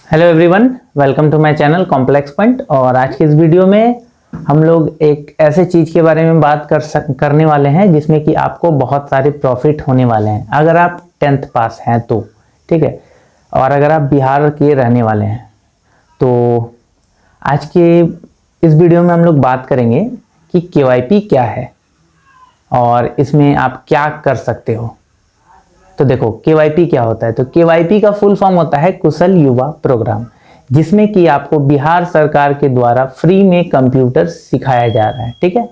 Hello everyone, welcome to my channel complex point. और आज के इस वीडियो में हम लोग एक ऐसे चीज़ के बारे में बात करने वाले हैं जिसमें कि आपको बहुत सारे प्रॉफिट होने वाले हैं अगर आप 10th पास हैं तो। ठीक है, और अगर आप बिहार के रहने वाले हैं तो आज के इस वीडियो में हम लोग बात करेंगे कि केवाईपी क्या है और इसमें आप क्या कर सकते हो। तो देखो केवाईपी क्या होता है। तो केवाईपी का फुल फॉर्म होता है कुशल युवा प्रोग्राम, जिसमें कि आपको बिहार सरकार के द्वारा फ्री में कंप्यूटर सिखाया जा रहा है। ठीक है,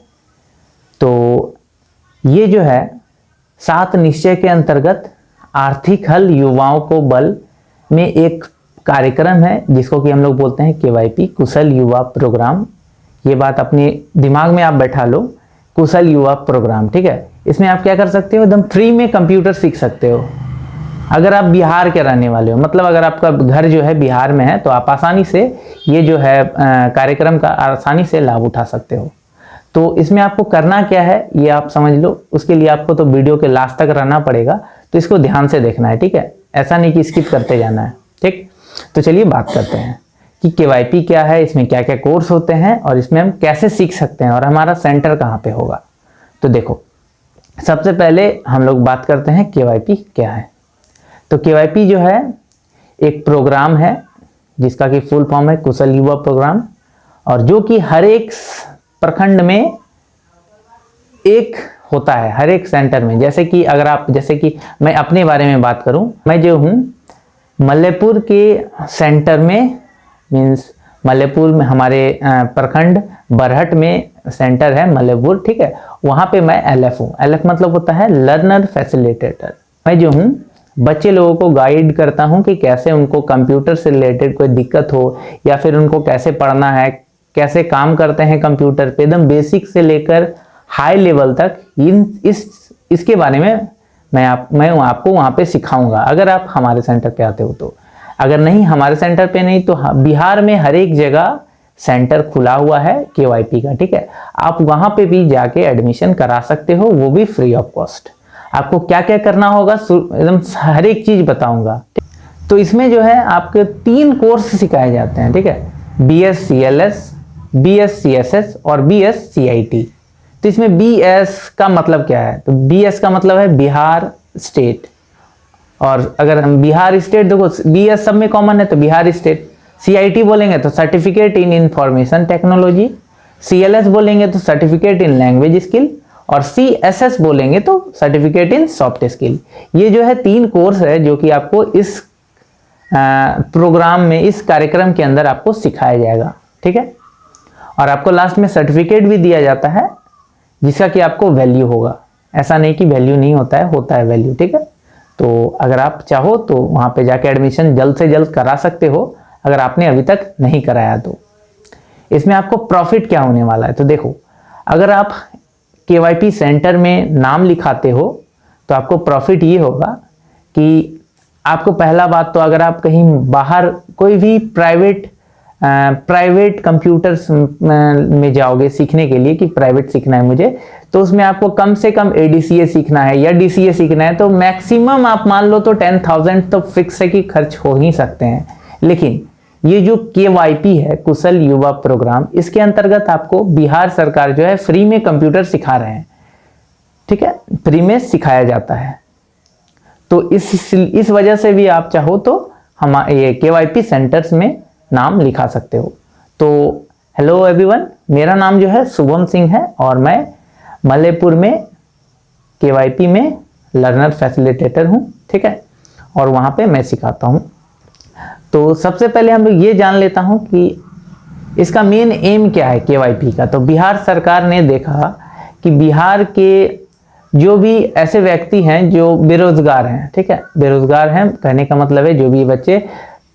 तो ये जो है 7 निश्चय के अंतर्गत आर्थिक हल युवाओं को बल में एक कार्यक्रम है जिसको कि हम लोग बोलते हैं केवाईपी कुशल युवा प्रोग्राम। ये बात अपने दिमाग में आप बैठा लो, कुशल युवा प्रोग्राम। ठीक है, इसमें आप क्या कर सकते हो, एकदम फ्री में कंप्यूटर सीख सकते हो अगर आप बिहार के रहने वाले हो। मतलब अगर आपका घर जो है बिहार में है तो आप आसानी से ये जो है कार्यक्रम का आसानी से लाभ उठा सकते हो। तो इसमें आपको करना क्या है ये आप समझ लो। उसके लिए आपको तो वीडियो के लास्ट तक रहना पड़ेगा, तो इसको ध्यान से देखना है। ठीक है, ऐसा नहीं कि स्किप करते जाना है। ठीक, तो चलिए बात करते हैं कि केवाईपी क्या है, इसमें क्या क्या कोर्स होते हैं और इसमें हम कैसे सीख सकते हैं और हमारा सेंटर कहाँ पे होगा। तो देखो, सबसे पहले हम लोग बात करते हैं केवाईपी क्या है। तो केवाईपी जो है एक प्रोग्राम है जिसका कि फुल फॉर्म है कुशल युवा प्रोग्राम, और जो कि हर एक प्रखंड में एक होता है, हर एक सेंटर में। जैसे कि मैं अपने बारे में बात करूं, मैं जो हूं मल्लेपुर के सेंटर में, मीन्स मल्लेपुर में हमारे प्रखंड बरहट में सेंटर है मल्लेपुर। ठीक है, वहाँ पे मैं LF हूँ। LF मतलब होता है लर्नर फैसिलिटेटर। मैं जो हूँ बच्चे लोगों को गाइड करता हूँ कि कैसे उनको कंप्यूटर से रिलेटेड कोई दिक्कत हो या फिर उनको कैसे पढ़ना है, कैसे काम करते हैं कंप्यूटर पे, एकदम बेसिक से लेकर हाई लेवल तक इसके बारे में मैं आपको वहाँ पे सिखाऊंगा अगर आप हमारे सेंटर पे आते हो तो। अगर नहीं, हमारे सेंटर पे नहीं तो बिहार में हर एक जगह सेंटर खुला हुआ है केवाईपी का। ठीक है, आप वहां पे भी जाके एडमिशन करा सकते हो, वो भी फ्री ऑफ कॉस्ट। आपको क्या क्या करना होगा एकदम हर एक चीज बताऊंगा। तो इसमें जो है आपके 3 कोर्स सिखाए जाते हैं। ठीक है, BSCLS, BSCSS और BSCIT। तो इसमें BS का मतलब क्या है, तो BS का मतलब है बिहार स्टेट। और अगर हम बिहार स्टेट, देखो BS सब में कॉमन है तो बिहार स्टेट। CIT बोलेंगे तो certificate in information technology, CLS बोलेंगे तो सर्टिफिकेट इन लैंग्वेज स्किल, और CSS बोलेंगे तो सर्टिफिकेट इन सॉफ्ट स्किल। ये जो है 3 कोर्स है जो कि आपको इस प्रोग्राम में, इस कार्यक्रम के अंदर आपको सिखाया जाएगा। ठीक है, और आपको लास्ट में सर्टिफिकेट भी दिया जाता है जिसका कि आपको वैल्यू होगा। ऐसा नहीं कि वैल्यू नहीं होता है, होता है वैल्यू। ठीक है, तो अगर आप चाहो तो वहां पे जाके एडमिशन जल्द से जल्द करा सकते हो अगर आपने अभी तक नहीं कराया तो। इसमें आपको प्रॉफिट क्या होने वाला है, तो देखो अगर आप केवाईपी सेंटर में नाम लिखाते हो तो आपको प्रॉफिट ये होगा कि आपको पहला बात तो अगर आप कहीं बाहर कोई भी प्राइवेट कंप्यूटर्स में जाओगे सीखने के लिए कि प्राइवेट सीखना है मुझे, तो उसमें आपको कम से कम ADCA सीखना है या DCA सीखना है तो मैक्सिमम आप मान लो तो 10,000 तो फिक्स है कि खर्च हो ही सकते हैं। लेकिन ये जो केवाईपी है कुशल युवा प्रोग्राम, इसके अंतर्गत आपको बिहार सरकार जो है फ्री में कंप्यूटर सिखा रहे हैं। ठीक है, फ्री में सिखाया जाता है। तो इस वजह से भी आप चाहो तो हमारे ये केवाईपी सेंटर्स में नाम लिखा सकते हो। तो हेलो एवरीवन, मेरा नाम जो है शुभम सिंह है और मैं मल्लेपुर में केवाईपी में लर्नर फैसिलिटेटर हूँ। ठीक है, और वहाँ पे मैं सिखाता हूँ। तो सबसे पहले हम लोग ये जान लेता हूँ कि इसका मेन एम क्या है केवाईपी का। तो बिहार सरकार ने देखा कि बिहार के जो भी ऐसे व्यक्ति हैं जो बेरोजगार हैं, ठीक है, बेरोजगार हैं कहने का मतलब है जो भी बच्चे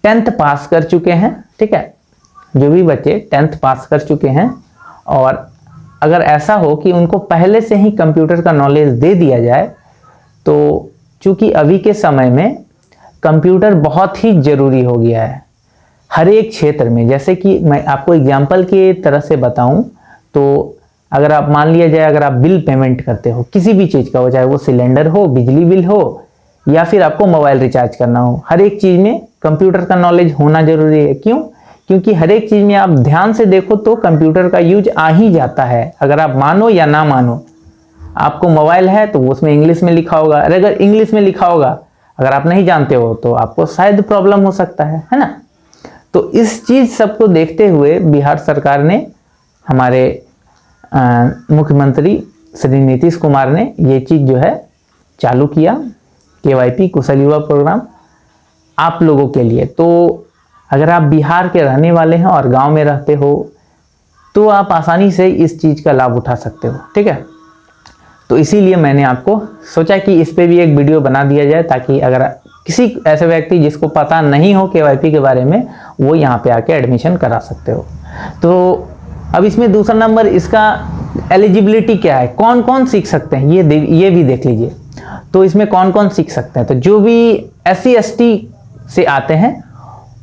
10th पास कर चुके हैं। ठीक है, जो भी बच्चे 10th पास कर चुके हैं और अगर ऐसा हो कि उनको पहले से ही कंप्यूटर का नॉलेज दे दिया जाए, तो चूंकि अभी के समय में कंप्यूटर बहुत ही जरूरी हो गया है हर एक क्षेत्र में। जैसे कि मैं आपको एग्जांपल के तरह से बताऊं तो अगर आप मान लिया जाए, अगर आप बिल पेमेंट करते हो किसी भी चीज़ का हो, चाहे वो सिलेंडर हो, बिजली बिल हो या फिर आपको मोबाइल रिचार्ज करना हो, हर एक चीज़ में कंप्यूटर का नॉलेज होना जरूरी है। क्यों? क्योंकि हर एक चीज में आप ध्यान से देखो तो कंप्यूटर का यूज आ ही जाता है, अगर आप मानो या ना मानो। आपको मोबाइल है तो उसमें इंग्लिश में लिखा होगा, अगर इंग्लिश में लिखा होगा, अगर आप नहीं जानते हो तो आपको शायद प्रॉब्लम हो सकता है ना। तो इस चीज सबको देखते हुए बिहार सरकार ने, हमारे मुख्यमंत्री श्री नीतीश कुमार ने ये चीज जो है चालू किया, KYP कुशल युवा प्रोग्राम आप लोगों के लिए। तो अगर आप बिहार के रहने वाले हैं और गांव में रहते हो तो आप आसानी से इस चीज का लाभ उठा सकते हो, ठीक है। तो इसीलिए मैंने आपको सोचा कि इस पे भी एक वीडियो बना दिया जाए, ताकि अगर किसी ऐसे व्यक्ति जिसको पता नहीं हो KYP के बारे में, वो यहाँ पे आके एडमिशन करा सकते हो। तो अब इसमें दूसरा नंबर, इसका एलिजिबिलिटी क्या है, कौन कौन सीख सकते हैं, ये भी देख लीजिए। तो इसमें कौन कौन सीख सकते हैं, तो जो भी SC ST से आते हैं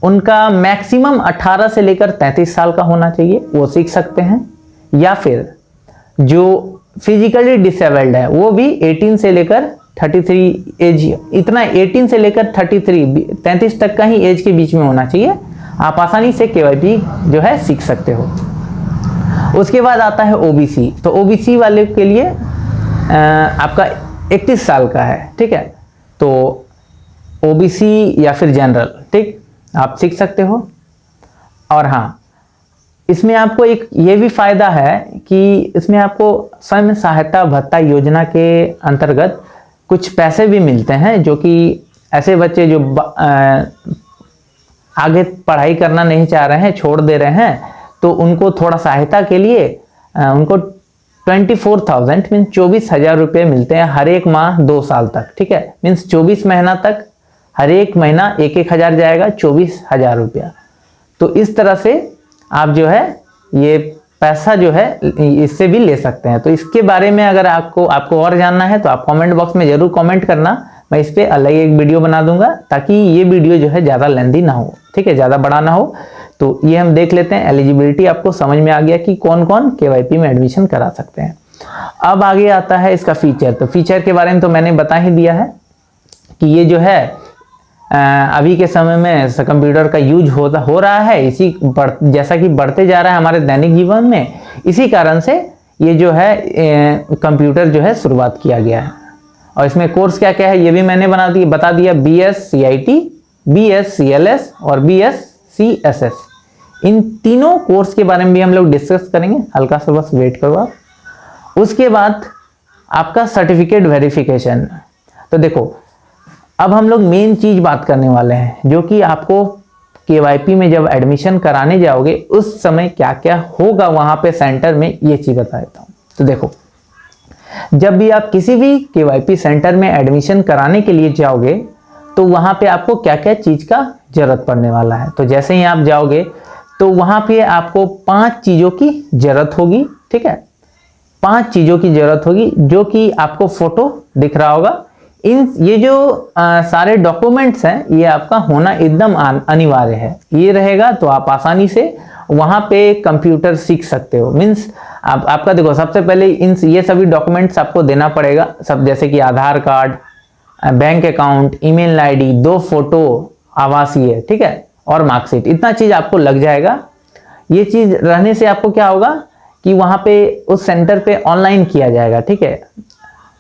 उनका मैक्सिमम 18 से लेकर 33 साल का होना चाहिए, वो सीख सकते हैं। या फिर जो फिजिकली डिसेबल्ड है वो भी 18 से लेकर 33 एज, इतना 18 से लेकर 33 तक का ही एज के बीच में होना चाहिए, आप आसानी से KYP जो है सीख सकते हो। उसके बाद आता है OBC। तो OBC वाले के लिए आपका 31 साल का है, ठीक है। तो OBC या फिर जनरल, ठीक, आप सीख सकते हो। और हाँ, इसमें आपको एक ये भी फायदा है कि इसमें आपको स्वयं सहायता भत्ता योजना के अंतर्गत कुछ पैसे भी मिलते हैं, जो कि ऐसे बच्चे जो आगे पढ़ाई करना नहीं चाह रहे हैं, छोड़ दे रहे हैं, तो उनको थोड़ा सहायता के लिए उनको 24,000 मीन्स 24,000 रुपये मिलते हैं हर एक माह 2 साल तक, ठीक है। मीन्स 24 महीना तक हर एक महीना 1,000 जाएगा, 24,000 रुपया। तो इस तरह से आप जो है ये पैसा जो है इससे भी ले सकते हैं। तो इसके बारे में अगर आपको और जानना है तो आप कमेंट बॉक्स में जरूर कमेंट करना, मैं इस पे अलग एक वीडियो बना दूंगा, ताकि ये वीडियो जो है ज़्यादा लेंथी ना हो, ठीक है, ज़्यादा बड़ा ना हो। तो ये हम देख लेते हैं, एलिजिबिलिटी आपको समझ में आ गया कि कौन कौन KYP में एडमिशन करा सकते हैं। अब आगे आता है इसका फीचर। तो फीचर के बारे में तो मैंने बता ही दिया है कि ये जो है अभी के समय में कंप्यूटर का यूज हो रहा है, जैसा कि बढ़ते जा रहा है हमारे दैनिक जीवन में, इसी कारण से ये जो है कंप्यूटर जो है शुरुआत किया गया है। और इसमें कोर्स क्या क्या है ये भी मैंने बता दिया। BS CIT, BS CLS और BS CSS, इन तीनों कोर्स के बारे में भी हम लोग डिस्कस करेंगे, हल्का सा बस वेट करो आप। उसके बाद आपका सर्टिफिकेट वेरिफिकेशन। तो देखो, अब हम लोग मेन चीज बात करने वाले हैं, जो कि आपको KYP में जब एडमिशन कराने जाओगे उस समय क्या क्या होगा वहां पे सेंटर में, ये चीज बता देता हूं। तो देखो, जब भी आप किसी भी KYP सेंटर में एडमिशन कराने के लिए जाओगे तो वहां पे आपको क्या क्या चीज का जरूरत पड़ने वाला है। तो जैसे ही आप जाओगे तो वहां पे आपको 5 चीजों की जरूरत होगी, ठीक है। 5 चीजों की जरूरत होगी, जो कि आपको फोटो दिख रहा होगा। ये जो सारे डॉक्यूमेंट्स हैं, ये आपका होना एकदम अनिवार्य है। ये रहेगा तो आप आसानी से वहां पे कंप्यूटर सीख सकते हो। मीन्स आपका देखो, सबसे पहले ये सभी डॉक्यूमेंट्स आपको देना पड़ेगा सब, जैसे कि Aadhaar card, bank account, email ID, 2 photo आवासीय, ठीक है, और मार्कशीट। इतना चीज आपको लग जाएगा। ये चीज रहने से आपको क्या होगा कि वहां पे उस सेंटर पे ऑनलाइन किया जाएगा, ठीक है।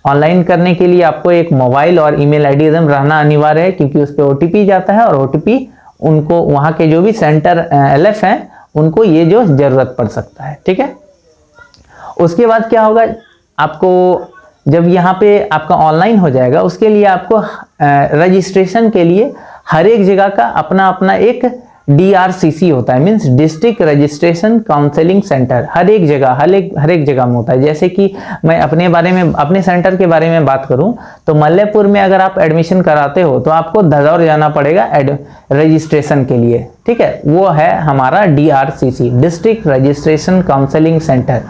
ऑनलाइन करने के लिए आपको एक मोबाइल और ईमेल ID एकदम रहना अनिवार्य है, क्योंकि उस पर OTP जाता है, और OTP उनको वहां के जो भी सेंटर LF हैं उनको ये जो जरूरत पड़ सकता है, ठीक है। उसके बाद क्या होगा, आपको जब यहाँ पे आपका ऑनलाइन हो जाएगा, उसके लिए आपको रजिस्ट्रेशन के लिए हर एक जगह का अपना अपना एक DRCC होता है, means district registration counselling centre. हर एक जगह में होता है। जैसे कि मैं अपने सेंटर के बारे में बात करूं तो मल्लेपुर में अगर आप एडमिशन कराते हो तो आपको धदौर जाना पड़ेगा रजिस्ट्रेशन के लिए, ठीक है। वो है हमारा DRCC, district registration counselling centre.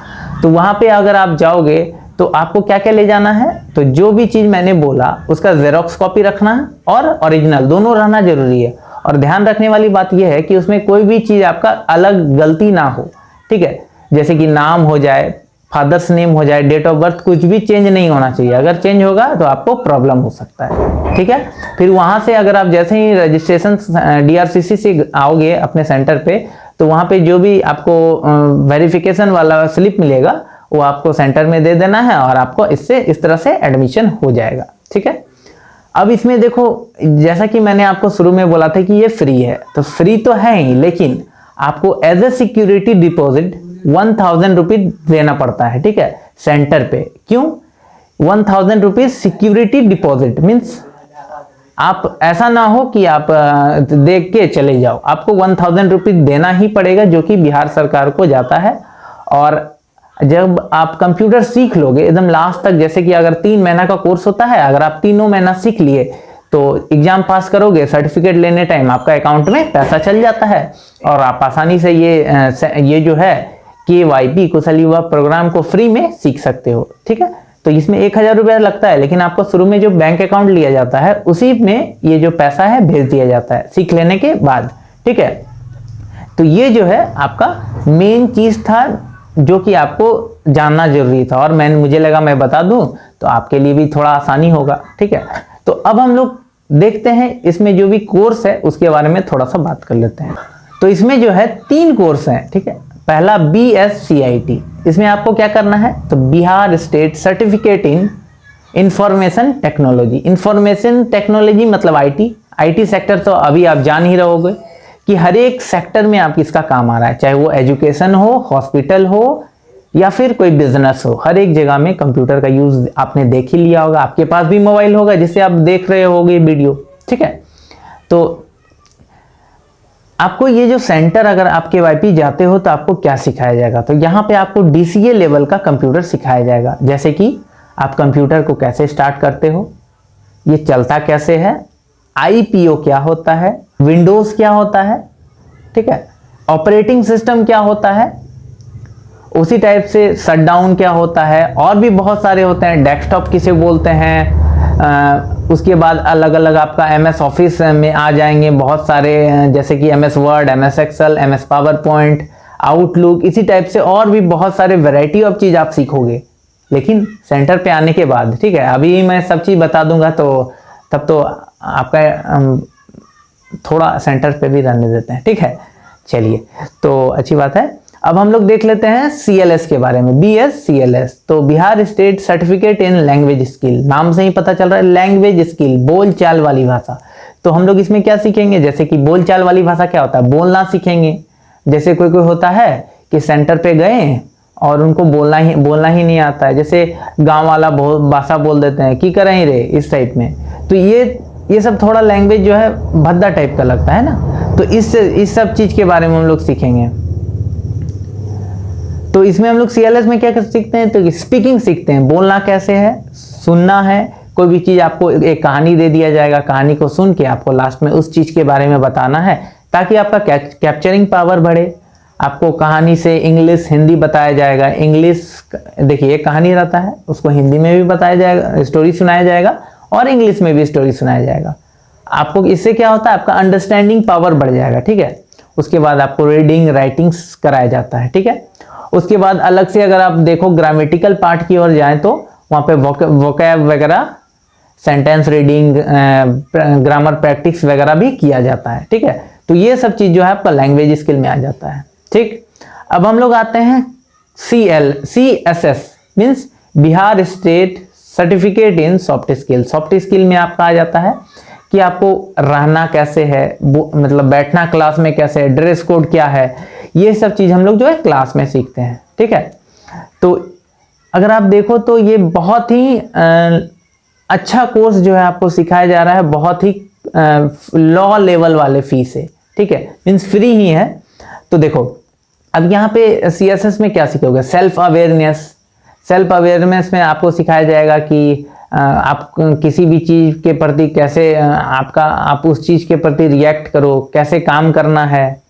तो वहां पे अगर आप जाओगे तो आपको क्या क्या ले जाना है, तो जो भी चीज मैंने बोला उसका जेरोक्स कॉपी रखना है और ओरिजिनल, दोनों रहना जरूरी है। और ध्यान रखने वाली बात यह है कि उसमें कोई भी चीज आपका अलग गलती ना हो, ठीक है। जैसे कि नाम हो जाए, फादर्स नेम हो जाए, डेट ऑफ बर्थ, कुछ भी चेंज नहीं होना चाहिए। अगर चेंज होगा तो आपको प्रॉब्लम हो सकता है, ठीक है। फिर वहां से अगर आप जैसे ही रजिस्ट्रेशन DRCC से आओगे अपने सेंटर पे, तो वहां पे जो भी आपको वेरिफिकेशन वाला स्लिप मिलेगा वो आपको सेंटर में दे देना है और आपको इससे इस तरह से एडमिशन हो जाएगा, ठीक है। अब इसमें देखो, जैसा कि मैंने आपको शुरू में बोला था कि ये फ्री है, तो फ्री तो है ही, लेकिन आपको as a security deposit 1000 rupees देना पड़ता है, ठीक है, सेंटर पे। क्यों 1000 रुपीज सिक्योरिटी डिपॉजिट? मीन्स आप ऐसा ना हो कि आप देख के चले जाओ, आपको 1000 रुपीज देना ही पड़ेगा, जो कि बिहार सरकार को जाता है। और जब आप कंप्यूटर सीख लोगे एकदम लास्ट तक, जैसे कि अगर 3 महीना का कोर्स होता है, अगर आप तीनों महीना सीख लिए तो एग्जाम पास करोगे, सर्टिफिकेट लेने टाइम आपका अकाउंट में पैसा चल जाता है और आप आसानी से ये जो है KYP कुशल युवा प्रोग्राम को फ्री में सीख सकते हो, ठीक है। तो इसमें 1000 रुपया लगता है, लेकिन आपको शुरू में जो बैंक अकाउंट लिया जाता है उसी में ये जो पैसा है भेज दिया जाता है सीख लेने के बाद, ठीक है। तो ये जो है आपका मेन चीज था जो कि आपको जानना जरूरी था, और मुझे लगा मैं बता दूं तो आपके लिए भी थोड़ा आसानी होगा, ठीक है। तो अब हम लोग देखते हैं इसमें जो भी कोर्स है उसके बारे में थोड़ा सा बात कर लेते हैं। तो इसमें जो है 3 कोर्स हैं, ठीक है। पहला BSCIT, इसमें आपको क्या करना है, तो Bihar state certificate in information technology. Information technology मतलब IT सेक्टर तो अभी आप जान ही रहोगे कि हर एक सेक्टर में आप इसका काम आ रहा है, चाहे वो एजुकेशन हो, हॉस्पिटल हो या फिर कोई बिजनेस हो, हर एक जगह में कंप्यूटर का यूज आपने देख ही लिया होगा। आपके पास भी मोबाइल होगा जिससे आप देख रहे होगे वीडियो, ठीक है। तो आपको ये जो सेंटर, अगर आप KYP जाते हो तो आपको क्या सिखाया जाएगा, तो यहाँ पे आपको DCA लेवल का कंप्यूटर सिखाया जाएगा। जैसे कि आप कंप्यूटर को कैसे स्टार्ट करते हो, ये चलता कैसे है, IPO क्या होता है, विंडोज क्या होता है, ठीक है, ऑपरेटिंग सिस्टम क्या होता है, उसी टाइप से शटडाउन क्या होता है, और भी बहुत सारे होते हैं, डेस्कटॉप किसे बोलते हैं। उसके बाद अलग अलग आपका MS ऑफिस में आ जाएंगे बहुत सारे, जैसे कि MS Word, MS Excel, MS PowerPoint, Outlook, इसी टाइप से और भी बहुत सारे वैरायटी ऑफ चीज आप सीखोगे, लेकिन सेंटर पे आने के बाद, ठीक है। अभी मैं सब चीज बता दूंगा तो तब तो आपका थोड़ा सेंटर पे भी रहने देते हैं, ठीक है। चलिए, तो अच्छी बात है। अब हम लोग देख लेते हैं CLS के बारे में, BSCLS, तो Bihar state certificate in language skill, नाम से ही पता चल रहा है लैंग्वेज स्किल, बोल चाल वाली भाषा। तो हम लोग इसमें क्या सीखेंगे, जैसे कि बोल चाल वाली भाषा क्या होता है, बोलना सीखेंगे। जैसे कोई होता है कि सेंटर पे गए और उनको बोलना ही नहीं आता है, जैसे गांव वाला भाषा बोल देते हैं कि करें रे, इस टाइप में। तो ये सब थोड़ा लैंग्वेज जो है भद्दा टाइप का लगता है ना, तो इस सब चीज के बारे में हम लोग सीखेंगे। तो इसमें हम लोग CLS में क्या सीखते हैं, तो स्पीकिंग सीखते हैं, बोलना कैसे है, सुनना है। कोई भी चीज आपको एक कहानी दे दिया जाएगा, कहानी को सुन के आपको लास्ट में उस चीज के बारे में बताना है, ताकि आपका कैप्चरिंग पावर बढ़े। आपको कहानी से इंग्लिश हिंदी बताया जाएगा। इंग्लिश देखिए, एक कहानी रहता है, उसको हिंदी में भी बताया जाएगा, स्टोरी सुनाया जाएगा, और इंग्लिश में भी स्टोरी सुनाया जाएगा। आपको इससे क्या होता है, आपका अंडरस्टैंडिंग पावर बढ़ जाएगा, ठीक है। उसके बाद आपको रीडिंग राइटिंग्स कराया जाता है, ठीक है। उसके बाद अलग से अगर आप देखो ग्रामेटिकल पार्ट की ओर जाएं तो वहां पे वोकैब वगैरह, सेंटेंस रीडिंग, ग्रामर प्रैक्टिस वगैरह भी किया जाता है, ठीक है। तो ये सब चीज जो है आपका लैंग्वेज स्किल में आ जाता है, ठीक। अब हम लोग आते हैं CSS means Bihar state certificate in soft skill. Soft skill में आपका आ जाता है कि आपको रहना कैसे है, मतलब बैठना क्लास में कैसे है, ड्रेस कोड क्या है, ये सब चीज हम लोग जो है क्लास में सीखते हैं, ठीक है। तो अगर आप देखो तो ये बहुत ही अच्छा कोर्स जो है आपको सिखाया जा रहा है, बहुत ही लॉ लेवल वाले फीस है, ठीक है, मीन्स फ्री ही है। तो देखो अब यहाँ पे CSS में क्या सीखोगे, सेल्फ अवेयरनेस में आपको सिखाया जाएगा कि आप किसी भी चीज के प्रति कैसे आप उस चीज के प्रति रिएक्ट करो, कैसे काम करना है,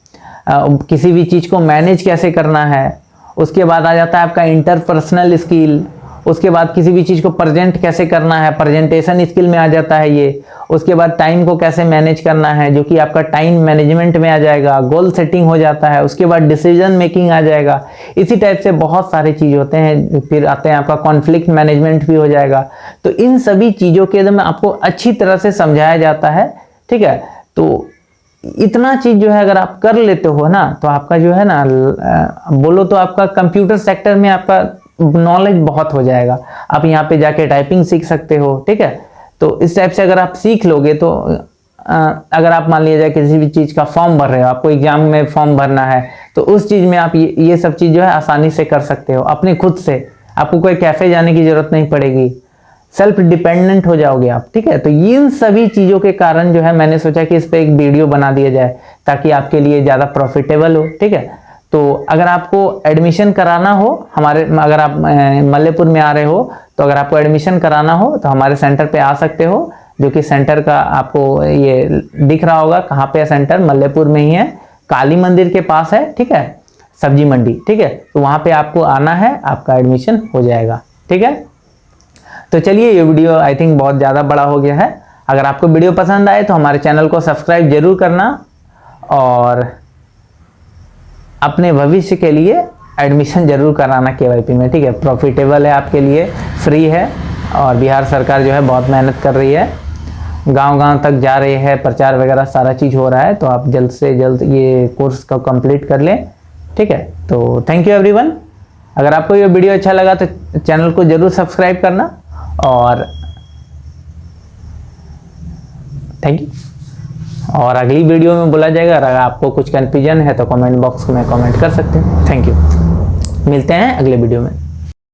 किसी भी चीज को मैनेज कैसे करना है। उसके बाद आ जाता है आपका इंटरपर्सनल स्किल, उसके बाद किसी भी चीज़ को प्रेजेंट कैसे करना है, प्रेजेंटेशन स्किल में आ जाता है ये। उसके बाद टाइम को कैसे मैनेज करना है, जो कि आपका टाइम मैनेजमेंट में आ जाएगा। गोल सेटिंग हो जाता है, उसके बाद डिसीजन मेकिंग आ जाएगा। इसी टाइप से बहुत सारे चीज़ होते हैं। फिर आते हैं आपका कॉन्फ्लिक्ट मैनेजमेंट भी हो जाएगा। तो इन सभी चीज़ों के में आपको अच्छी तरह से समझाया जाता है, ठीक है। तो इतना चीज जो है अगर आप कर लेते हो ना, तो आपका जो है ना बोलो तो आपका कंप्यूटर सेक्टर में आपका नॉलेज बहुत हो जाएगा। आप यहाँ पे जाके टाइपिंग सीख सकते हो, ठीक है। तो इस टाइप से अगर आप सीख लोगे तो अगर आप मान लीजिए किसी भी चीज का फॉर्म भर रहे हो, आपको एग्जाम में फॉर्म भरना है, तो उस चीज में आप ये सब चीज जो है आसानी से कर सकते हो अपने खुद से। आपको कोई कैफे जाने की जरूरत नहीं पड़ेगी, सेल्फ डिपेंडेंट हो जाओगे आप, ठीक है। तो इन सभी चीज़ों के कारण जो है मैंने सोचा कि इस पे एक वीडियो बना दिया जाए ताकि आपके लिए ज़्यादा प्रॉफिटेबल हो, ठीक है। तो अगर आपको एडमिशन कराना हो हमारे, अगर आप मल्लेपुर में आ रहे हो, तो अगर आपको एडमिशन कराना हो तो हमारे सेंटर पे आ सकते हो, जो कि सेंटर का आपको ये दिख रहा होगा। कहाँ पे है सेंटर? मल्लेपुर में ही है, काली मंदिर के पास है, ठीक है, सब्जी मंडी, ठीक है। तो वहाँ पे आपको आना है, आपका एडमिशन हो जाएगा, ठीक है। तो चलिए, ये वीडियो आई थिंक बहुत ज़्यादा बड़ा हो गया है। अगर आपको वीडियो पसंद आए तो हमारे चैनल को सब्सक्राइब जरूर करना और अपने भविष्य के लिए एडमिशन जरूर कराना केवाईपी में, ठीक है। प्रॉफिटेबल है आपके लिए, फ्री है, और बिहार सरकार जो है बहुत मेहनत कर रही है, गांव-गांव तक जा रही है, प्रचार वगैरह सारा चीज़ हो रहा है। तो आप जल्द से जल्द ये कोर्स को कंप्लीट कर लें, ठीक है। तो थैंक यू एवरीवन। अगर आपको ये वीडियो अच्छा लगा तो चैनल को जरूर सब्सक्राइब करना, और थैंक यू। और अगली वीडियो में बोला जाएगा। अगर आपको कुछ कंफ्यूजन है तो कमेंट बॉक्स में कमेंट कर सकते हैं। थैंक यू, मिलते हैं अगले वीडियो में।